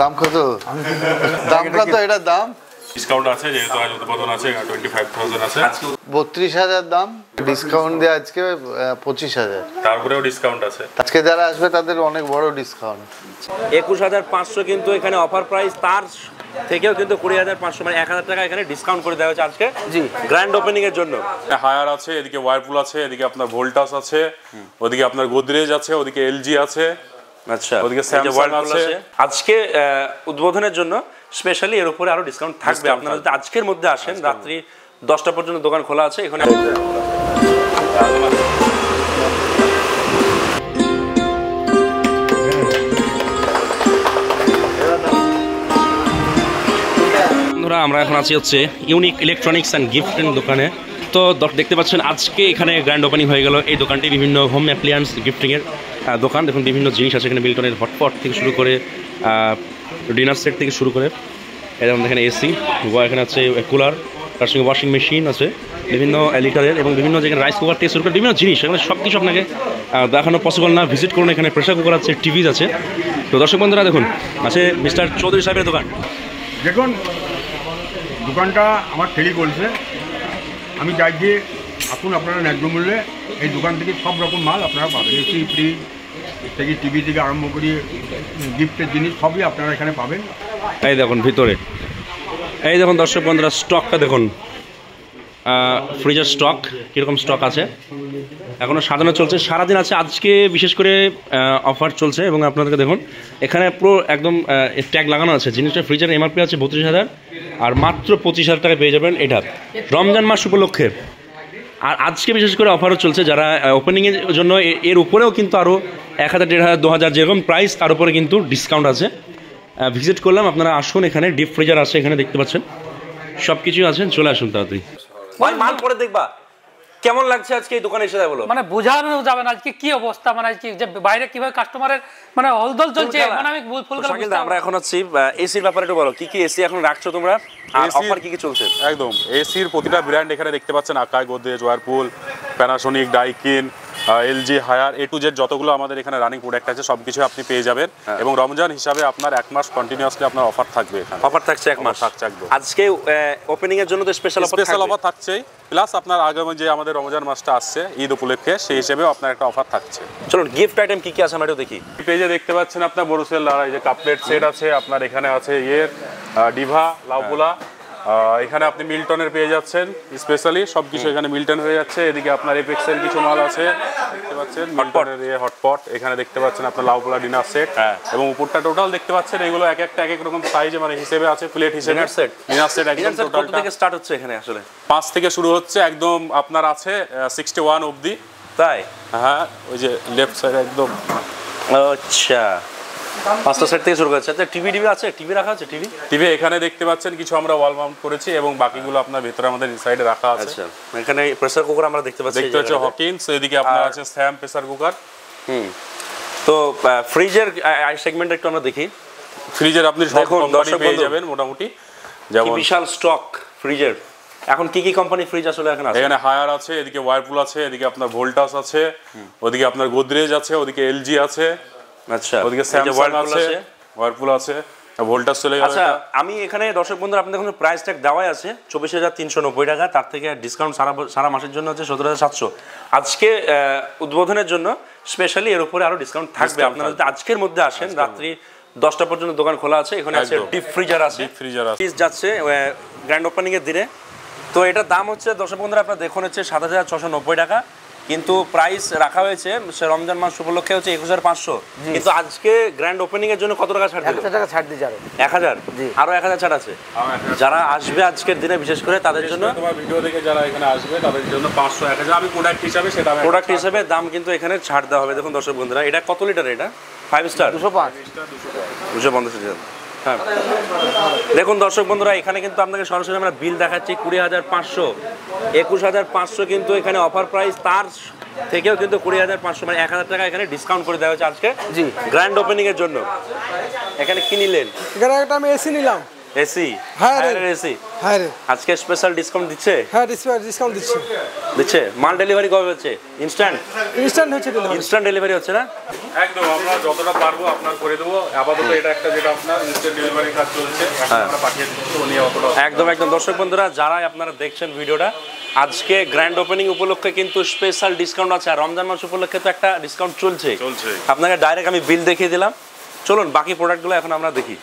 দাম কত? দাম কত এটার দাম? ডিসকাউন্ট আছে যেহেতু আজ উদ্বোধন আছে 25,000 আছে। 32,000 দাম, ডিসকাউন্ট দিয়ে আজকে 25,000, তারপরেও ডিসকাউন্ট আছে। আজকে যারা আসবে তাদের অনেক বড় ডিসকাউন্ট। 21,500 কিন্তু এখানে অফার প্রাইস, তার থেকেও কিন্তু 20,500 মানে 1,000 টাকা এখানে ডিসকাউন্ট করে দেওয়া হচ্ছে আজকে জি গ্র্যান্ড ওপেনিং এর জন্য। হায়ার আছে, এদিকে ওয়ারপুল আছে, এদিকে আপনার ভোল্টাস আছে, ওদিকে আপনার গোদরেজ আছে, ওদিকে এলজি আছে, আচ্ছা ওদিকে স্যামসাং আছে। আজকে উদ্বোধনের জন্য স্পেশালি এর উপরে আরো ডিসকাউন্ট থাকবে। আপনারা যদি আজকের মধ্যে আসেন, রাত্রি 10টা পর্যন্ত দোকান খোলা আছে এখানে। আমরা এখন আছি হচ্ছে ইউনিক ইলেকট্রনিক্স অ্যান্ড গিফটের দোকানে। তো দেখতে পাচ্ছেন আজকে এখানে গ্র্যান্ড ওপেনিং হয়ে গেল এই দোকানটি। বিভিন্ন হোম অ্যাপ্লিয়েন্স গিফটিংয়ের দোকান। দেখুন বিভিন্ন জিনিস আছে এখানে, মিল্টনের হটপট থেকে শুরু করে ডিনার সেট থেকে শুরু করে এরকম এখানে এসি, এখানে আছে কুলার, তার সঙ্গে ওয়াশিং মেশিন আছে বিভিন্ন লিটারের, এবং বিভিন্ন যেখানে রাইস কুকার থেকে শুরু করে বিভিন্ন জিনিস এখানে সব কিছু আপনাকে দেখানো পসিবল না। ভিজিট করুন, এখানে প্রেসার কুকার আছে, টিভিজ আছে। তো দর্শক বন্ধুরা দেখুন আছে মিস্টার চৌধুরী সাহেবের দোকান। দেখুন দোকানটা আমার ঠেলি করছে, আমি চাইছি আসুন আপনারা ন্যায্য মূল্যে এই দোকান থেকে সব রকম মাল আপনারা পাবেন। এসি, ফ্রিজ থেকে টিভি থেকে আরম্ভ করে গিফটের জিনিস সবই আপনারা এখানে পাবেন। এই দেখুন ভিতরে, এই দেখুন দর্শক বন্ধুরা স্টকটা দেখুন, ফ্রিজের স্টক কীরকম স্টক আছে, এখনও সাজানো চলছে, সারাদিন আছে। আজকে বিশেষ করে অফার চলছে এবং আপনাদেরকে দেখুন এখানে পুরো একদম ট্যাগ লাগানো আছে। জিনিসটা ফ্রিজের এমআরপি আছে 32,000 আর মাত্র 25,000 টাকায় পেয়ে যাবেন এটা রমজান মাস উপলক্ষে। আর আজকে বিশেষ করে অফারও চলছে, যারা ওপেনিংয়ের জন্য এর উপরেও কিন্তু আরও 1,000, 1,500, 2,000 যেরকম প্রাইস তার উপরে কিন্তু ডিসকাউন্ট আছে। ভিজিট করলাম, আপনারা আসুন, এখানে ডিপ ফ্রিজার আছে, এখানে দেখতে পাচ্ছেন সব কিছুই আছে, চলে আসুন তাড়াতাড়ি। ভাই মাল পরে দেখবা কেমন লাগছে আজকে এই দোকানে এসে বলো, মানে বোঝানো যাবে না আজকে কি অবস্থা, মানে আজকে যে বাইরে কিভাবে কাস্টমারের মানে হলদল চলছে, মানে আমি ফুল কিন্তু আমরা এখন আছি এসির ব্যাপারে একটু বলো, কি কি এসি এখন রাখছো তোমরা আর অফার কি কি চলছে? একদম এসির প্রতিটা ব্র্যান্ড এখানে দেখতে পাচ্ছেন, Akai, Godrej, Whirlpool, Panasonic, Daikin, LG, Haier, A to Z যতগুলো আমাদের এখানে রানিং প্রোডাক্ট আছে সব কিছু আপনি পেয়ে যাবেন। এবং রমজান হিসাবে আপনার 1 মাস কন্টিনিউয়াসলি আপনার অফার থাকবে। এখানে অফার থাকছে 1 মাস থাকছে একদম। আজকে ওপেনিং এর জন্য তো স্পেশাল অফার থাকছে, প্লাস আপনার আগামী যে আমাদের রমজান মাসটা আসছে ঈদ উপলক্ষে, সেই হিসেবেও আপনার একটা অফার থাকছে। চলুন গিফট আইটেম কি কি আছে আমরা একটু দেখি। পেজে দেখতে পাচ্ছেন আপনার বড়সেল এই যে কাপলেট সেট আছে, আপনার এখানে আছে ডিভা, লাউপুলা, এখানে আপনি মিল্টনের পেয়ে যাচ্ছেন স্পেশালি সবকিছু এখানে মিল্টন হয়ে যাচ্ছে। এদিকে আপনার এপেক্সের কিছু মাল আছে দেখতে পাচ্ছেন, মিল্টনের হটপট, এখানে দেখতে পাচ্ছেন আপনার লাউপুলা ডিনার সেট, এবং উপরটা টোটাল দেখতে পাচ্ছেন এগুলো এক একটা এক এক রকম সাইজে মানে হিসেবে আছে, প্লেট হিসেবে ডিনার সেট একদম টোটালটা থেকে স্টার্ট হচ্ছে এখানে আসলে 5 থেকে শুরু হচ্ছে, একদম আপনার আছে 61 অবধি। তাই? হ্যাঁ, ওই যে লেফট সাইড একদম। আচ্ছা 5টা সেট থেকে শুরু করছে। আচ্ছা টিভি আছে, টিভি রাখা আছে, টিভি এখানে দেখতে পাচ্ছেন কিছু আমরা ওয়াল মাউন্ট করেছি এবং বাকিগুলো আপনার ভিতরে আমাদের ইনসাইডে রাখা আছে। আচ্ছা এখানে প্রেসার কুকার আমরা দেখতে পাচ্ছি, হকিন্স, এদিকে আপনার আছে স্যাম প্রেসার কুকার। তো ফ্রিজের সেগমেন্ট একটু আমরা দেখি। ফ্রিজের আপনি সব কোম্পানি পেয়ে যাবেন মোটামুটি, যেমন বিশাল স্টক ফ্রিজের। এখন কি কি কোম্পানি ফ্রিজ আসলে এখানে আছে? এখানে হায়ার আছে, এদিকে ওয়ারপুল আছে, এদিকে আপনার ভোল্টাস আছে, ওদিকে আপনার গোদরেজ আছে, ওদিকে এলজি আছে, আচ্ছা ওদিকে স্যামসাং আছে, ওয়ারপুল আছে, ভোল্টাস চলে গেল। আচ্ছা আমি এখানে দর্শক বন্ধুরা আপনাদের এখন প্রাইস ট্যাগ দেওয়াই আছে 24,390 টাকা, তার থেকে ডিসকাউন্ট সারা মাসের জন্য আছে 17,700। আজকে উদ্বোধনের জন্য স্পেশালি এর উপরে আরো ডিসকাউন্ট থাকবে। আপনারা যদি আজকের মধ্যে আসেন, রাত্রি 10টা পর্যন্ত দোকান খোলা আছে। এখানে আছে ডিপ ফ্রিজার আছে, ফ্রিজ যাচ্ছে গ্র্যান্ড ওপেনিং এর দিনে। তো এটার দাম হচ্ছে দর্শক বন্ধুরা আপনারা দেখুন হচ্ছে 7,690 টাকা, কিন্তু প্রাইস রাখা হয়েছে রমজান মাস উপলক্ষে হচ্ছে 21,500। কিন্তু আজকে গ্র্যান্ড ওপেনিং এর জন্য কত টাকা ছাড় দিল? 1,000 টাকা ছাড় দিয়ে যাবে। 1,000 আরো 1,000 ছাড় আছে যারা আসবে আজকের দিনে, বিশেষ করে তাদের জন্য। তোমার ভিডিও দেখে যারা এখানে আসবে তাদের জন্য 500, 1,000 আমি প্রোডাক্ট হিসাবে সেটা প্রোডাক্ট হিসাবে দাম কিন্তু এখানে ছাড় দেওয়া হবে। দেখুন দর্শক বন্ধুরা এটা কত লিটার? এটা 5 স্টার 250 লিটার। হ্যাঁ দেখুন দর্শক বন্ধুরা এখানে কিন্তু আপনাকে সরাসরি আমরা বিল দেখাচ্ছি 20,500, 21,500 কিন্তু এখানে অফার প্রাইস, তার থেকেও কিন্তু 20,500 মানে 1,000 টাকা এখানে ডিসকাউন্ট করে দেওয়া হচ্ছে আজকে জি গ্র্যান্ড ওপেনিং এর জন্য। এখানে কি নিলেন? এখানে একটা আমি এসি নিলাম, এসি হ্যাঁ রে। এসি হ্যাঁ রে, আজকে স্পেশাল ডিসকাউন্ট দিচ্ছে হ্যাঁ ডিসকাউন্ট দিচ্ছি। দিচ্ছে মাল ডেলিভারি কবে হচ্ছে ইনস্ট্যান্ট ইনস্ট্যান্ট হচ্ছে ডেলিভারি। ইনস্ট্যান্ট ডেলিভারি হচ্ছে না একদম আমরা যতটা পারবো আপনার করে দেবো। আপাতত এটা একটা যেটা আপনার ইনস্ট্যান্ট ডেলিভারি কাজ চলছে, এখন আমরা পাঠিয়ে দিচ্ছি। উনি অতটা একদম একদম দর্শক বন্ধুরা যারাই আপনারা দেখছেন ভিডিওটা, আজকে গ্র্যান্ড ওপেনিং উপলক্ষে কিন্তু স্পেশাল ডিসকাউন্ট আছে। আর রমজান মাস উপলক্ষে তো একটা ডিসকাউন্ট চলছে। আপনাকে ডাইরেক্ট আমি বিল দেখিয়ে দিলাম। চলুন বাকি প্রোডাক্টগুলো এখন আমরা দেখি।